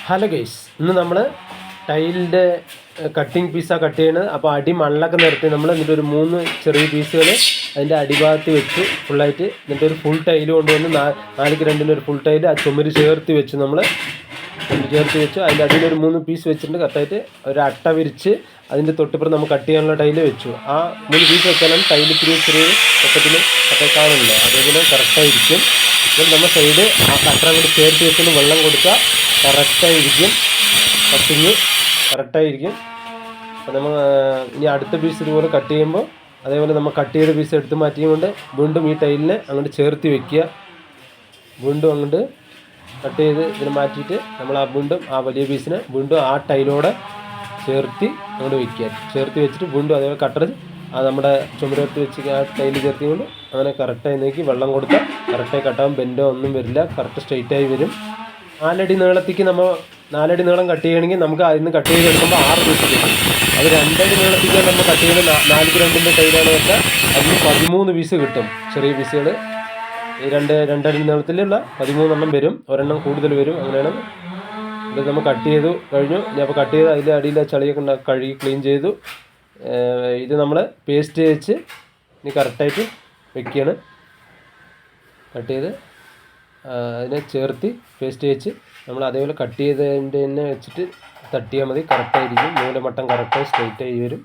Hello guys, ഇന്ന് നമ്മൾ ടൈലിൻ്റെ cutting പീസാണ് കട്ട് ചെയ്യുന്നത്. അപ്പോൾ അടി മണ്ണൊക്കെ നിരത്തി നമ്മൾ എന്നിട്ട് ഒരു 3 ചെറിയ പീസുകൾ അതിൻ്റെ അടിഭാഗത്ത് വെച്ച് ഫുള്ളായിട്ട് എന്നിട്ട് ഒരു ഫുൾ ടൈല് കൊണ്ടുവന്ന് 4ക്ക് 2 ഒരു ഫുൾ ടൈല് ആ ചുമര് ചേർത്ത് വെച്ച് നമ്മൾ ചേർത്ത് വെച്ചു. അതിൻ്റെ അടിയിൽ ഒരു 3 പീസ് വെച്ചിട്ട് കറക്റ്റായിട്ട് ഒരു അട്ട വിരിച്ച് അതിൻ്റെ തൊട്ടിപ്പുറം നമ്മൾ കട്ട് ചെയ്യാനുള്ള ടൈല് വെച്ചു. ആ 3 പീസ് വെച്ചാലാണ് ടൈല് ഇത്തിരി ചെറിയ പക്കത്തിൽ കാണുമല്ലോ, അതേപോലെ കറക്റ്റായിരിക്കും. അപ്പോൾ നമ്മൾ സൈഡ് ആ കട്ടർ അങ്ങോട്ട് ചേർത്ത് വെച്ചിട്ട് വെള്ളം കൊടുത്താൽ കറക്റ്റായിരിക്കും, കട്ടിങ് കറക്റ്റായിരിക്കും. അപ്പോൾ നമ്മൾ ഇനി അടുത്ത പീസ് ഇതുപോലെ കട്ട് ചെയ്യുമ്പോൾ അതേപോലെ നമ്മൾ കട്ട് ചെയ്ത പീസ് എടുത്ത് മാറ്റിയും കൊണ്ട് വീണ്ടും ഈ ടൈലിനെ അങ്ങോട്ട് ചേർത്ത് വെക്കുക. വീണ്ടും അങ്ങോട്ട് കട്ട് ചെയ്ത് ഇതിനെ മാറ്റിയിട്ട് നമ്മൾ ആ വീണ്ടും ആ വലിയ പീസിനെ വീണ്ടും ആ ടൈലോടെ ചേർത്തി അങ്ങോട്ട് വെക്കുക. ചേർത്ത് വെച്ചിട്ട് വീണ്ടും അതേപോലെ കട്ടർ ആ നമ്മുടെ ചുമരെടുത്ത് വെച്ച് ആ ടൈല് ചേർത്തി കൊണ്ട് അങ്ങനെ കറക്റ്റായി നോക്കി വെള്ളം കൊടുത്താൽ കറക്റ്റായി കട്ടാകും. ബെൻഡോ ഒന്നും വരില്ല, കറക്റ്റ് സ്ട്രെയിറ്റായി വരും. 4 അടി നീളത്തേക്ക് നമ്മൾ 4 അടി നീളം കട്ട് ചെയ്യണമെങ്കിൽ നമുക്ക് അതിൽ നിന്ന് കട്ട് ചെയ്തെടുക്കുമ്പോൾ 6 പീസ് കിട്ടും. അത് 2 അടി നീളത്തേക്കാണ് നമ്മൾ കട്ട് ചെയ്യുന്നത്. 4ക്ക് 2 ടൈലാണ് വെച്ചാൽ അതിന് 13 പീസ് കിട്ടും. ചെറിയ പീസുകൾ ഈ 2 അടി നീളത്തിലുള്ള 13 വരും, ഒരെണ്ണം കൂടുതൽ വരും. അങ്ങനെയാണ് ഇത് നമ്മൾ കട്ട് ചെയ്തു കഴിഞ്ഞു. ഇനി അപ്പോൾ കട്ട് ചെയ്ത് അതിൻ്റെ അടിയിലെ ചളിയൊക്കെ കഴുകി ക്ലീൻ ചെയ്തു. ഇത് നമ്മൾ പേസ്റ്റ് വെച്ച് ഇനി കറക്റ്റായിട്ട് വെക്കുകയാണ്. കട്ട് ചെയ്ത് അതിനെ ചേർത്ത് പേസ്റ്റ് വെച്ച് നമ്മൾ അതേപോലെ കട്ട് ചെയ്തതിൻ്റെ തന്നെ വെച്ചിട്ട് തട്ടിയാൽ മതി. കറക്റ്റായിരിക്കും, മൂലമട്ടം കറക്റ്റായി സ്ട്രെയിറ്റായി വരും.